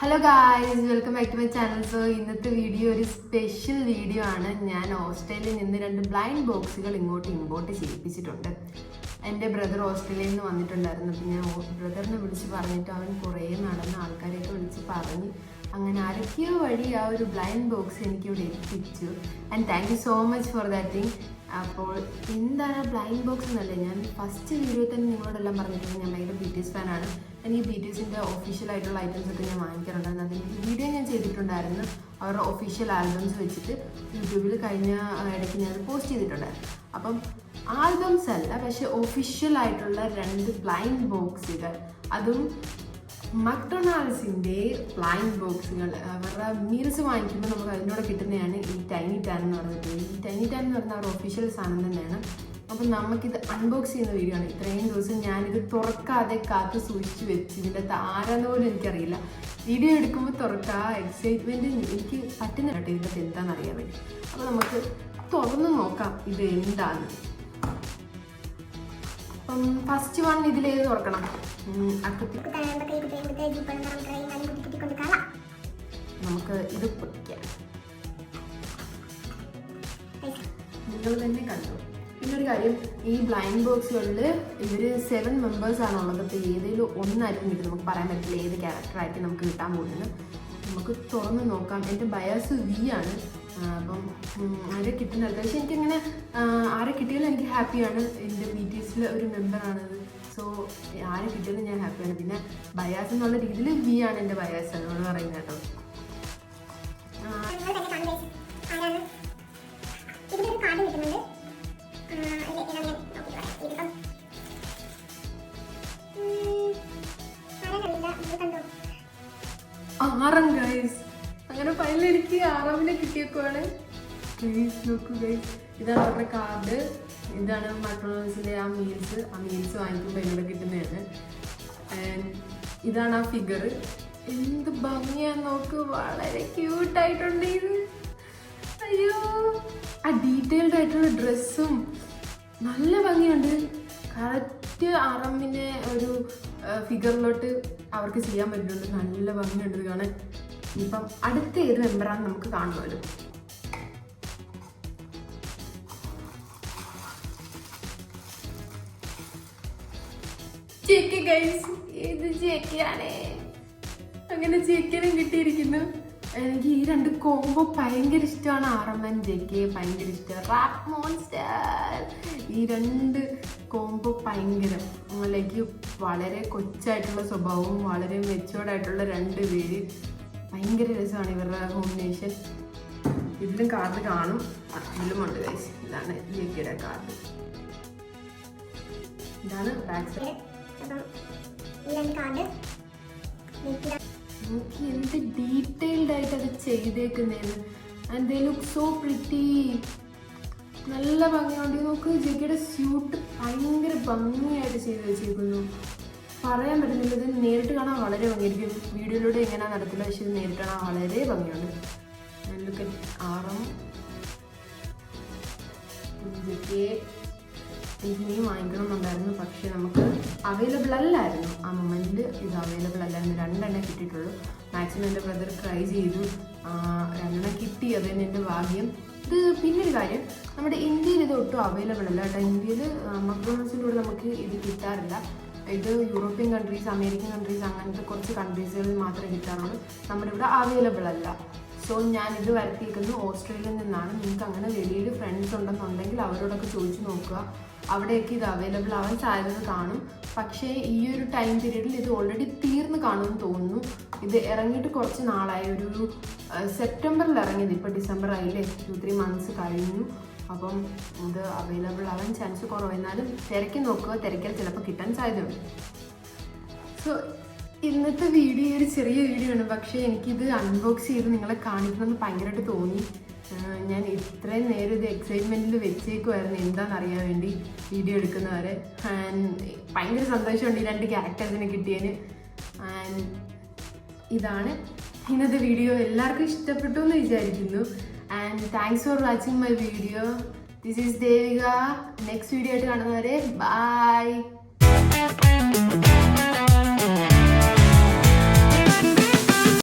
Hello guys, welcome back to my channel. So ഇന്നത്തെ video ഒരു special video ആണ്. ഞാൻ ഓസ്ട്രേലിയയിൽ നിന്ന് 2 ബ്ലൈൻഡ് ബോക്സുകൾ ഇങ്ങോട്ട് ഇമ്പോർട്ട് ചെയ്യിപ്പിച്ചിട്ടുണ്ട്. എൻ്റെ ബ്രദർ ഓസ്ട്രേലിയയിൽ നിന്ന് വന്നിട്ടുണ്ടായിരുന്നു. അപ്പോൾ ഞാൻ ബ്രദറിനെ വിളിച്ച് പറഞ്ഞിട്ട് അവൻ കുറേ നടന്ന ആൾക്കാരെയൊക്കെ വിളിച്ച് പറഞ്ഞ് അങ്ങനെ ആരൊക്കെയോ വഴി ആ ഒരു ബ്ലൈൻഡ് ബോക്സ് എനിക്കിവിടെ എത്തിച്ചു. And thank you so much for that thing. അപ്പോൾ എന്താണ് ബ്ലൈൻഡ് ബോക്സ് എന്നല്ലേ, ഞാൻ ഫസ്റ്റ് വീഡിയോയിൽ തന്നെ നിങ്ങളോടെല്ലാം പറഞ്ഞിട്ടുണ്ട് ഞാൻ ഭയങ്കര BTS ഫാനാണ്. എനിക്ക് BTSൻ്റെ ഒഫീഷ്യൽ ആയിട്ടുള്ള ഐറ്റംസ് ഒക്കെ ഞാൻ വാങ്ങിക്കാറുണ്ടായിരുന്നു. അതിൻ്റെ വീഡിയോ ഞാൻ ചെയ്തിട്ടുണ്ടായിരുന്നു. അവരുടെ ഒഫീഷ്യൽ ആൽബംസ് വെച്ചിട്ട് യൂട്യൂബിൽ കഴിഞ്ഞ ഇടയ്ക്ക് ഞാൻ പോസ്റ്റ് ചെയ്തിട്ടുണ്ടായിരുന്നു. അപ്പം ആൽബംസ് അല്ല, പക്ഷെ ഒഫീഷ്യൽ ആയിട്ടുള്ള 2 ബ്ലൈൻഡ് ബോക്സുകൾ, അതും മക്ഡൊണാൾഡ്സിൻ്റെ ബ്ലൈൻഡ് ബോക്സുകൾ. അവരുടെ മീൽസ് വാങ്ങിക്കുമ്പോൾ നമുക്ക് അതിനോട് കിട്ടുന്നതാണ് ഈ ടൈനി ടാൻ എന്ന് പറഞ്ഞിട്ട്. ഈ ടൈനി ടാൻ എന്ന് പറഞ്ഞാൽ അവരുടെ ഒഫീഷ്യൽ സാധനം തന്നെയാണ്. അപ്പം നമുക്കിത് അൺബോക്സ് ചെയ്യുന്ന വീഡിയോ ആണ്. ഇത്രയും ദിവസം ഞാനിത് തുറക്കാതെ കാത്ത് സൂക്ഷിച്ച് വെച്ച് ഇതിൻ്റെ ആരാന്ന് പോലും എനിക്കറിയില്ല. വീഡിയോ എടുക്കുമ്പോൾ തുറക്കുക എക്സൈറ്റ്മെൻറ്റ് എനിക്ക് പറ്റുന്ന കേട്ടോ ഇതിൻ്റെ എന്താണെന്ന് അറിയാൻ വേണ്ടി. അപ്പോൾ നമുക്ക് തുറന്ന് നോക്കാം ഇത് എന്താണ്. അപ്പം ഫസ്റ്റ് വൺ ഇതിലേത് തുറക്കണം? നമുക്ക് ഇത് പൊട്ടിക്കാം. നിങ്ങൾ തന്നെ കണ്ടു. പിന്നൊരു കാര്യം, ഈ ബ്ലൈൻഡ് ബോക്സുകളിൽ ഇവർ 7 മെമ്പേഴ്സാണുള്ളത്. അപ്പോൾ ഏതെങ്കിലും ഒന്നായിരിക്കും കിട്ടും, നമുക്ക് പറയാൻ പറ്റില്ല ഏത് ക്യാരക്ടറായിരിക്കും നമുക്ക് കിട്ടാൻ പോകുന്നത്. നമുക്ക് തുറന്ന് നോക്കാം. എൻ്റെ ബയാസ് V ആണ്. അപ്പം ആരെ കിട്ടുന്നത്, പക്ഷെ എനിക്കങ്ങനെ ആരെ കിട്ടിയാലും എനിക്ക് ഹാപ്പിയാണ്. എൻ്റെ BTSൽ ഒരു മെമ്പറാണത്. സോ ആരെ കിട്ടിയാലും ഞാൻ ഹാപ്പിയാണ്. പിന്നെ ബയാസ് എന്നുള്ള രീതിയിൽ V ആണ് എൻ്റെ ബയാസ്, അതുകൊണ്ട് പറയുന്നത് കേട്ടോ. ആറാം ഗൈസ്, അങ്ങനെ ഫൈനൽ എനിക്ക് 6ാമിനെ കിട്ടിയേക്കുവാണ്. പ്ലീസ് നോക്കൂ ഗൈസ്, ഇതാണ് അവരുടെ കാർഡ്. ഇതാണ് മക്ഡൊണാൾഡ്സിൻ്റെ ആ മീൽസ് വാങ്ങിക്കുമ്പോൾ എന്നോട് കിട്ടുന്നതാണ്. ആൻഡ് ഇതാണ് ആ ഫിഗർ. എന്ത് ഭംഗിയാന്ന് നോക്ക്, വളരെ ക്യൂട്ടായിട്ടുണ്ട് ഇത്. അയ്യോ, ആ ഡീറ്റെയിൽഡ് ആയിട്ടുള്ള ഡ്രസ്സും നല്ല ഭംഗിയുണ്ട്. കറക്റ്റ് 6ാമിനെ ഒരു ഫിഗറിലോട്ട് അവർക്ക് ചെയ്യാൻ പറ്റുന്നുണ്ട്. നല്ല ഭംഗിയുണ്ട് ഇത് കാണാൻ. ഇപ്പം അടുത്ത ഏത് മെമ്പറാന്ന് നമുക്ക് കാണുമല്ലോ. ജെക്കെ ഗൈസ്, ഏത് ജെക്കെയാണേ? അങ്ങനെ ജെക്കനും കിട്ടിയിരിക്കുന്നു. എനിക്ക് ഈ 2 കോംബോ ഭയങ്കര ഇഷ്ടമാണ്. 6ാം ആൻഡ് ജെക്കെ ഭയങ്കര ഇഷ്ടമാണ്. റാപ്പ് മോൺസ്റ്റർ, ഈ 2 കോംബോ ഭയങ്കരം. ലൈക്ക് വളരെ കൊച്ചായിട്ടുള്ള സ്വഭാവവും വളരെ മെച്ചുവേർഡായിട്ടുള്ള 2 പേര്. ഭയങ്കര രസമാണ് ഇവരുടെ കോമ്പിനേഷൻ. ഇതിലും കാർഡ് കാണും, ഇതിലും ഉണ്ട് ഗൈസ്. ഇതാണ് ജെക്കെയുടെ കാർഡ്. ഇതാണ് ബാക്ക് സൈഡ്. നോക്കി എന്ത് ഡീറ്റെയിൽഡ് ആയിട്ട് അത് ചെയ്തേക്കുന്നതെന്ന്. And they look so pretty. നല്ല ഭംഗിയുണ്ട്. നോക്ക്, ജെക്കയുടെ സ്യൂട്ട് ഭയങ്കര ഭംഗിയായിട്ട് ചെയ്ത് വെച്ചിരിക്കുന്നു. പറയാൻ പറ്റുന്നില്ല. ഇത് നേരിട്ട് കാണാൻ വളരെ ഭംഗിയായിരിക്കും. വീഡിയോയിലൂടെ എങ്ങനെയാ നടക്കില്ല, പക്ഷെ ഇത് നേരിട്ട് കാണാൻ വളരെ ഭംഗിയുണ്ട്. ലുക്ക് ആറും ജെക്കെ ഇനിയും വാങ്ങിക്കണമെന്നുണ്ടായിരുന്നു, പക്ഷെ നമുക്ക് അവൈലബിൾ അല്ലായിരുന്നു. ആ മൊമെൻറ്റിൽ ഇത് അവൈലബിൾ അല്ലായിരുന്നു. 2 എണ്ണം കിട്ടിയിട്ടുള്ളൂ. മാക്സിമം എൻ്റെ ബ്രദർ ട്രൈ ചെയ്തു, 2 എണ്ണം കിട്ടി. അത് തന്നെ എൻ്റെ ഭാഗ്യം. ഇത് പിന്നൊരു കാര്യം, നമ്മുടെ ഇന്ത്യയിൽ ഇത് ഒട്ടും അവൈലബിൾ അല്ല കേട്ടോ. ഇന്ത്യയിൽ മക്ഡൊണാൾഡ്സിൻ്റെ കൂടെ നമുക്ക് ഇത് കിട്ടാറില്ല. ഇത് യൂറോപ്യൻ കൺട്രീസ്, അമേരിക്കൻ കൺട്രീസ്, അങ്ങനത്തെ കുറച്ച് കൺട്രീസുകളിൽ മാത്രമേ കിട്ടാറുള്ളൂ. നമ്മുടെ ഇവിടെ അവൈലബിൾ അല്ല. സോ ഞാനിത് വരുത്തിയിരിക്കുന്നത് ഓസ്ട്രേലിയയിൽ നിന്നാണ്. നിങ്ങൾക്ക് അങ്ങനെ വെളിയിൽ ഫ്രണ്ട്സ് ഉണ്ടെന്നുണ്ടെങ്കിൽ അവരോടൊക്കെ ചോദിച്ചു നോക്കുക. അവിടെയൊക്കെ ഇത് അവൈലബിൾ ആവാൻ സാധ്യത കാണും. പക്ഷേ ഈ ഒരു ടൈം പീരീഡിൽ ഇത് ഓൾറെഡി തീർന്ന് കാണുമെന്ന് തോന്നുന്നു. ഇത് ഇറങ്ങിയിട്ട് കുറച്ച് നാളായി. ഒരു സെപ്റ്റംബറിൽ ഇറങ്ങിയത്, ഇപ്പോൾ ഡിസംബർ ആയില്ലേ, 2-3 മന്ത്സ് കഴിഞ്ഞു. അപ്പം ഇത് അവൈലബിൾ ആവാൻ ചാൻസ് കുറവ്. എന്നാലും തിരക്കി നോക്കുക, തിരക്കിയാൽ ചിലപ്പോൾ കിട്ടാൻ സാധ്യതയുണ്ട്. സോ ഇന്നത്തെ വീഡിയോ ഒരു ചെറിയ വീഡിയോ ആണ്, പക്ഷേ എനിക്കിത് അൺബോക്സ് ചെയ്ത് നിങ്ങളെ കാണിക്കണമെന്ന് ഭയങ്കരമായിട്ട് തോന്നി. ഞാൻ ഇത്രയും നേരം ഇത് എക്സൈറ്റ്മെൻറ്റിൽ വെച്ചേക്കുമായിരുന്നു എന്താണെന്ന് അറിയാൻ വേണ്ടി വീഡിയോ എടുക്കുന്നവരെ. ആൻഡ് ഭയങ്കര സന്തോഷമുണ്ട് ഈ 2 ക്യാരക്ടേഴ്സിനെ കിട്ടിയതിന്. ആൻഡ് ഇതാണ് ഇന്നത്തെ വീഡിയോ. എല്ലാവർക്കും ഇഷ്ടപ്പെട്ടു എന്ന് വിചാരിക്കുന്നു. And thanks for watching my video. This is Devika. Next video ആയിട്ട് കാണുന്നവരെ ബൈ.